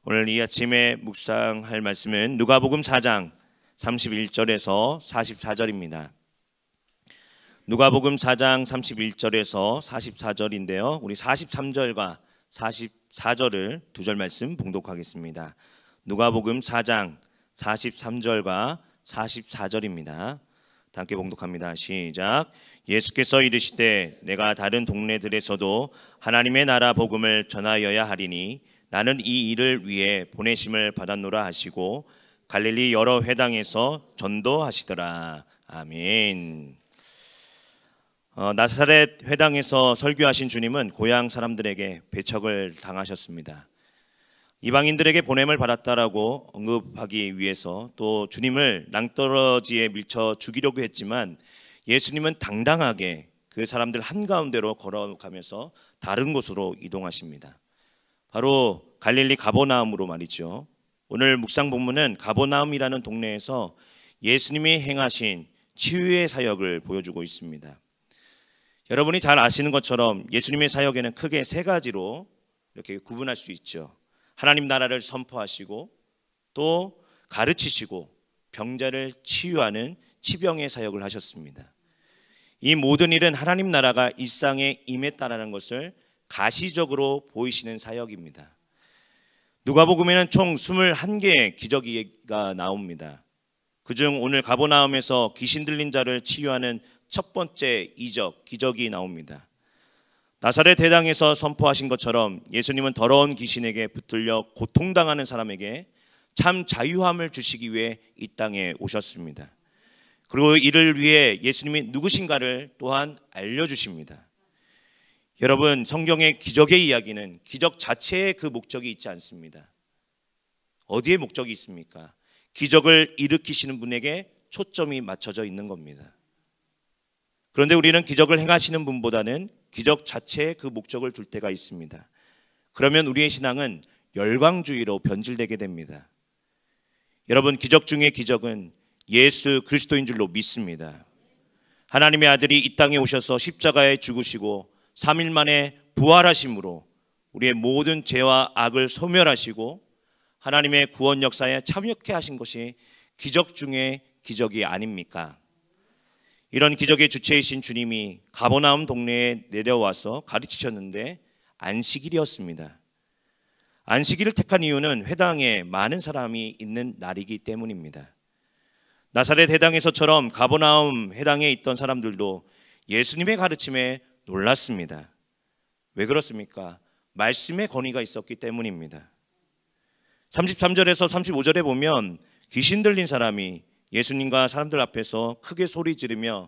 오늘 이 아침에 묵상할 말씀은 누가복음 4장 31절에서 44절입니다. 누가복음 4장 31절에서 44절인데요. 우리 43절과 44절을 두 절 말씀 봉독하겠습니다. 누가복음 4장 43절과 44절입니다. 함께 봉독합니다. 시작. 예수께서 이르시되 내가 다른 동네들에서도 하나님의 나라 복음을 전하여야 하리니 나는 이 일을 위해 보내심을 받았노라 하시고 갈릴리 여러 회당에서 전도하시더라. 아멘. 나사렛 회당에서 설교하신 주님은 고향 사람들에게 배척을 당하셨습니다. 이방인들에게 보냄을 받았다라고 언급하기 위해서 또 주님을 낭떠러지에 밀쳐 죽이려고 했지만 예수님은 당당하게 그 사람들 한가운데로 걸어가면서 다른 곳으로 이동하십니다. 바로 갈릴리 가버나움으로 말이죠. 오늘 묵상 본문은 가버나움이라는 동네에서 예수님이 행하신 치유의 사역을 보여주고 있습니다. 여러분이 잘 아시는 것처럼 예수님의 사역에는 크게 세 가지로 이렇게 구분할 수 있죠. 하나님 나라를 선포하시고 또 가르치시고 병자를 치유하는 치병의 사역을 하셨습니다. 이 모든 일은 하나님 나라가 일상에 임했다라는 것을 가시적으로 보이시는 사역입니다. 누가복음에는 총 21개의 기적이가 나옵니다. 그중 오늘 가버나움에서 귀신 들린 자를 치유하는 첫 번째 기적이 나옵니다. 나사렛 회당에서 선포하신 것처럼 예수님은 더러운 귀신에게 붙들려 고통당하는 사람에게 참 자유함을 주시기 위해 이 땅에 오셨습니다. 그리고 이를 위해 예수님이 누구신가를 또한 알려주십니다. 여러분, 성경의 기적의 이야기는 기적 자체에 그 목적이 있지 않습니다. 어디에 목적이 있습니까? 기적을 일으키시는 분에게 초점이 맞춰져 있는 겁니다. 그런데 우리는 기적을 행하시는 분보다는 기적 자체에 그 목적을 둘 때가 있습니다. 그러면 우리의 신앙은 열광주의로 변질되게 됩니다. 여러분, 기적 중의 기적은 예수 그리스도인 줄로 믿습니다. 하나님의 아들이 이 땅에 오셔서 십자가에 죽으시고 3일 만에 부활하심으로 우리의 모든 죄와 악을 소멸하시고 하나님의 구원 역사에 참여케 하신 것이 기적 중의 기적이 아닙니까? 이런 기적의 주체이신 주님이 가버나움 동네에 내려와서 가르치셨는데 안식일이었습니다. 안식일을 택한 이유는 회당에 많은 사람이 있는 날이기 때문입니다. 나사렛 회당에서처럼 가버나움 회당에 있던 사람들도 예수님의 가르침에 놀랐습니다. 왜 그렇습니까? 말씀의 권위가 있었기 때문입니다. 33절에서 35절에 보면 귀신 들린 사람이 예수님과 사람들 앞에서 크게 소리 지르며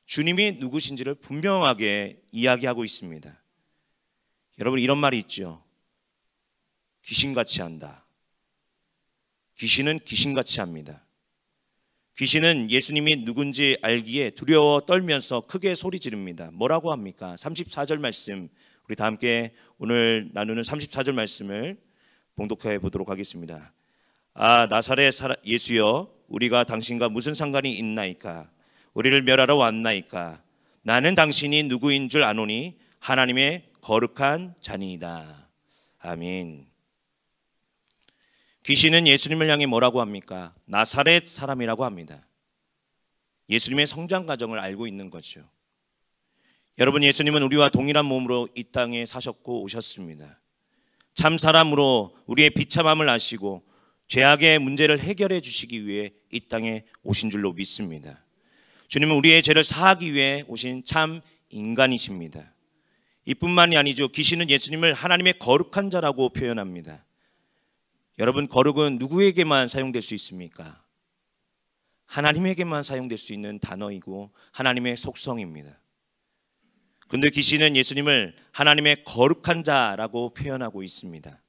주님이 누구신지를 분명하게 이야기하고 있습니다. 여러분, 이런 말이 있죠. 귀신같이 한다. 귀신은 귀신같이 합니다. 귀신은 예수님이 누군지 알기에 두려워 떨면서 크게 소리 지릅니다. 뭐라고 합니까? 34절 말씀, 우리 다 함께 오늘 나누는 34절 말씀을 봉독해 보도록 하겠습니다. 아, 나사렛 예수여, 우리가 당신과 무슨 상관이 있나이까? 우리를 멸하러 왔나이까? 나는 당신이 누구인 줄 아노니 하나님의 거룩한 자니이다. 아멘. 귀신은 예수님을 향해 뭐라고 합니까? 나사렛 사람이라고 합니다. 예수님의 성장 과정을 알고 있는 거죠. 여러분, 예수님은 우리와 동일한 몸으로 이 땅에 사셨고 오셨습니다. 참 사람으로 우리의 비참함을 아시고 죄악의 문제를 해결해 주시기 위해 이 땅에 오신 줄로 믿습니다. 주님은 우리의 죄를 사하기 위해 오신 참 인간이십니다. 이뿐만이 아니죠. 귀신은 예수님을 하나님의 거룩한 자라고 표현합니다. 여러분, 거룩은 누구에게만 사용될 수 있습니까? 하나님에게만 사용될 수 있는 단어이고 하나님의 속성입니다. 그런데 귀신은 예수님을 하나님의 거룩한 자라고 표현하고 있습니다.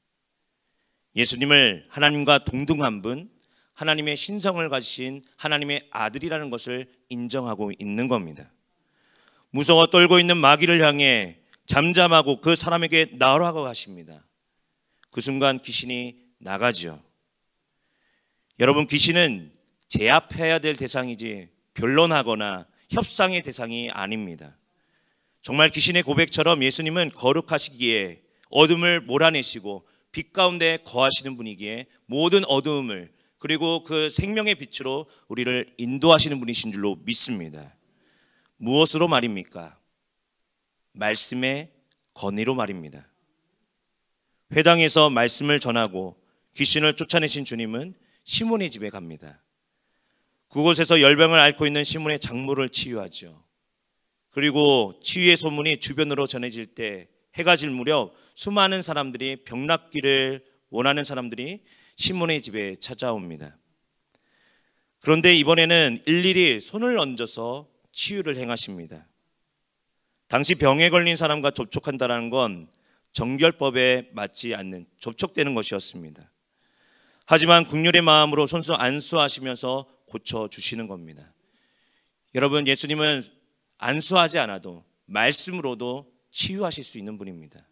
예수님을 하나님과 동등한 분, 하나님의 신성을 가지신 하나님의 아들이라는 것을 인정하고 있는 겁니다. 무서워 떨고 있는 마귀를 향해 잠잠하고 그 사람에게 나오라고 하십니다. 그 순간 귀신이 나가죠. 여러분, 귀신은 제압해야 될 대상이지 변론하거나 협상의 대상이 아닙니다. 정말 귀신의 고백처럼 예수님은 거룩하시기에 어둠을 몰아내시고 빛 가운데 거하시는 분이기에 모든 어두움을 그리고 그 생명의 빛으로 우리를 인도하시는 분이신 줄로 믿습니다. 무엇으로 말입니까? 말씀의 권위로 말입니다. 회당에서 말씀을 전하고 귀신을 쫓아내신 주님은 시몬의 집에 갑니다. 그곳에서 열병을 앓고 있는 시몬의 장모를 치유하죠. 그리고 치유의 소문이 주변으로 전해질 때 해가 질 무렵 수많은 사람들이 병 낫기를 원하는 사람들이 시몬의 집에 찾아옵니다. 그런데 이번에는 일일이 손을 얹어서 치유를 행하십니다. 당시 병에 걸린 사람과 접촉한다는 건 정결법에 맞지 않는 접촉되는 것이었습니다. 하지만 긍휼의 마음으로 손수 안수하시면서 고쳐주시는 겁니다. 여러분, 예수님은 안수하지 않아도 말씀으로도 치유하실 수 있는 분입니다.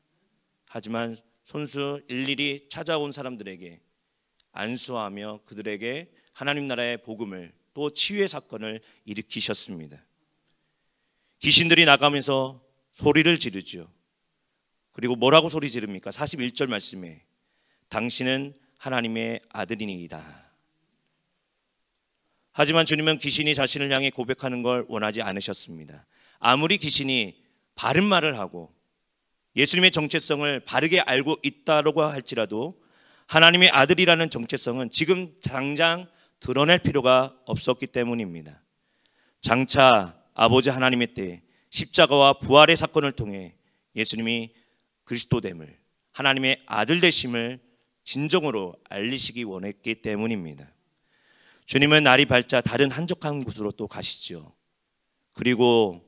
하지만 손수 일일이 찾아온 사람들에게 안수하며 그들에게 하나님 나라의 복음을 또 치유의 사건을 일으키셨습니다. 귀신들이 나가면서 소리를 지르죠. 그리고 뭐라고 소리 지릅니까? 41절 말씀에 당신은 하나님의 아들이니이다. 하지만 주님은 귀신이 자신을 향해 고백하는 걸 원하지 않으셨습니다. 아무리 귀신이 바른 말을 하고 예수님의 정체성을 바르게 알고 있다고 할지라도 하나님의 아들이라는 정체성은 지금 당장 드러낼 필요가 없었기 때문입니다. 장차 아버지 하나님의 때에 십자가와 부활의 사건을 통해 예수님이 그리스도됨을, 하나님의 아들 되심을 진정으로 알리시기 원했기 때문입니다. 주님은 날이 밝자 다른 한적한 곳으로 또 가시죠. 그리고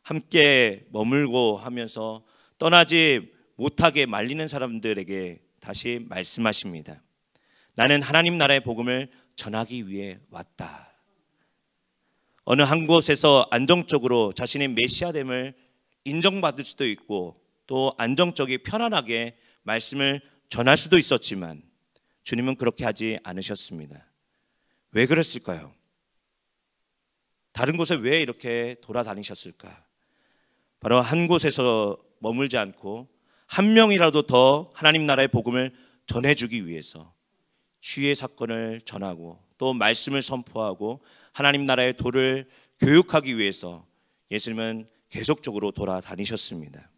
함께 머물고 하면서 떠나지 못하게 말리는 사람들에게 다시 말씀하십니다. 나는 하나님 나라의 복음을 전하기 위해 왔다. 어느 한 곳에서 안정적으로 자신의 메시아됨을 인정받을 수도 있고 또 안정적이 편안하게 말씀을 전할 수도 있었지만 주님은 그렇게 하지 않으셨습니다. 왜 그랬을까요? 다른 곳에 왜 이렇게 돌아다니셨을까? 바로 한 곳에서 머물지 않고 한 명이라도 더 하나님 나라의 복음을 전해주기 위해서 치유의 사건을 전하고 또 말씀을 선포하고 하나님 나라의 도를 교육하기 위해서 예수님은 계속적으로 돌아다니셨습니다.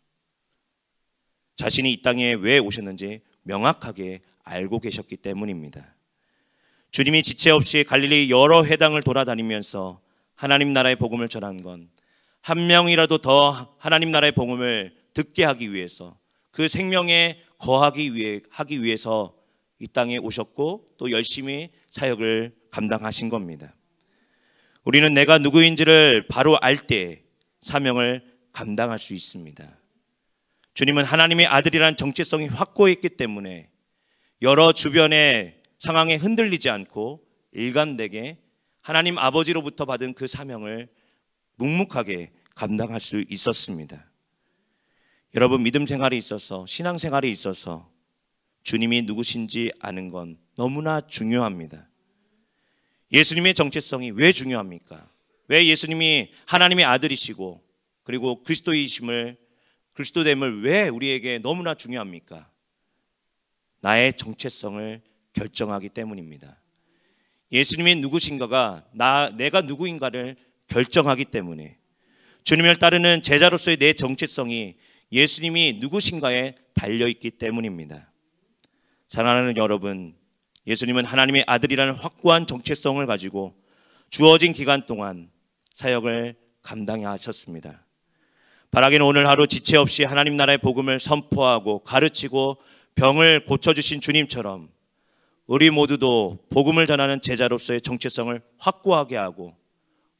자신이 이 땅에 왜 오셨는지 명확하게 알고 계셨기 때문입니다. 주님이 지체 없이 갈릴리 여러 회당을 돌아다니면서 하나님 나라의 복음을 전한 건 한 명이라도 더 하나님 나라의 복음을 듣게 하기 위해서 그 생명에 거하기 위해서 이 땅에 오셨고 또 열심히 사역을 감당하신 겁니다. 우리는 내가 누구인지를 바로 알 때 사명을 감당할 수 있습니다. 주님은 하나님의 아들이라는 정체성이 확고했기 때문에 여러 주변의 상황에 흔들리지 않고 일관되게 하나님 아버지로부터 받은 그 사명을 묵묵하게 감당할 수 있었습니다. 여러분, 믿음 생활에 있어서 신앙 생활에 있어서 주님이 누구신지 아는 건 너무나 중요합니다. 예수님의 정체성이 왜 중요합니까? 왜 예수님이 하나님의 아들이시고 그리고 그리스도됨을 왜 우리에게 너무나 중요합니까? 나의 정체성을 결정하기 때문입니다. 예수님이 누구신가가 내가 누구인가를 결정하기 때문에 주님을 따르는 제자로서의 내 정체성이 예수님이 누구신가에 달려있기 때문입니다. 사랑하는 여러분, 예수님은 하나님의 아들이라는 확고한 정체성을 가지고 주어진 기간 동안 사역을 감당하셨습니다. 바라기는 오늘 하루 지체 없이 하나님 나라의 복음을 선포하고 가르치고 병을 고쳐주신 주님처럼 우리 모두도 복음을 전하는 제자로서의 정체성을 확고하게 하고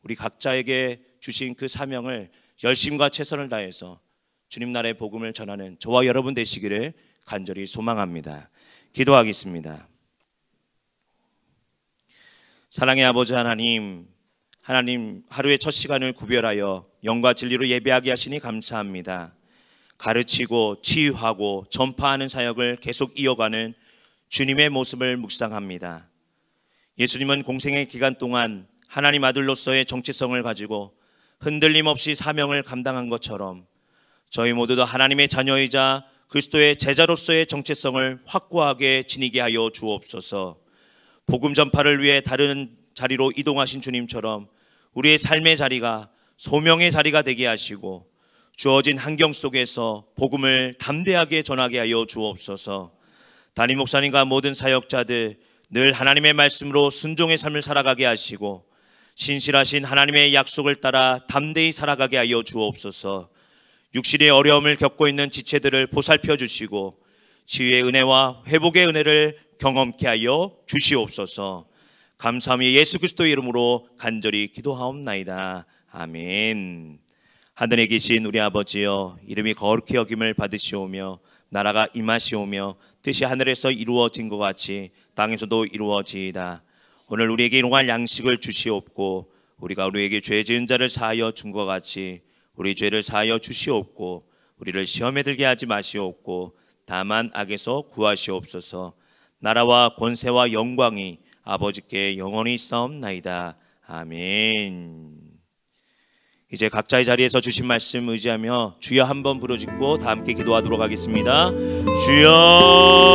우리 각자에게 주신 그 사명을 열심과 최선을 다해서 주님 나라의 복음을 전하는 저와 여러분 되시기를 간절히 소망합니다. 기도하겠습니다. 사랑의 아버지 하나님 하루의 첫 시간을 구별하여 영과 진리로 예배하게 하시니 감사합니다. 가르치고 치유하고 전파하는 사역을 계속 이어가는 주님의 모습을 묵상합니다. 예수님은 공생의 기간 동안 하나님 아들로서의 정체성을 가지고 흔들림 없이 사명을 감당한 것처럼 저희 모두도 하나님의 자녀이자 그리스도의 제자로서의 정체성을 확고하게 지니게 하여 주옵소서. 복음 전파를 위해 다른 자리로 이동하신 주님처럼 우리의 삶의 자리가 소명의 자리가 되게 하시고 주어진 환경 속에서 복음을 담대하게 전하게 하여 주옵소서. 담임 목사님과 모든 사역자들 늘 하나님의 말씀으로 순종의 삶을 살아가게 하시고 신실하신 하나님의 약속을 따라 담대히 살아가게 하여 주옵소서. 육신의 어려움을 겪고 있는 지체들을 보살펴 주시고 치유의 은혜와 회복의 은혜를 경험케 하여 주시옵소서. 감사함이 예수 그리스도의 이름으로 간절히 기도하옵나이다. 아멘. 하늘에 계신 우리 아버지여, 이름이 거룩히 여김을 받으시오며 나라가 임하시오며 뜻이 하늘에서 이루어진 것 같이 땅에서도 이루어지이다. 오늘 우리에게 일용할 양식을 주시옵고 우리가 우리에게 죄 지은 자를 사하여 준 것 같이 우리 죄를 사하여 주시옵고 우리를 시험에 들게 하지 마시옵고 다만 악에서 구하시옵소서. 나라와 권세와 영광이 아버지께 영원히 있사옵나이다. 아멘. 이제 각자의 자리에서 주신 말씀 의지하며 주여 한번 부르짖고 다 함께 기도하도록 하겠습니다. 주여.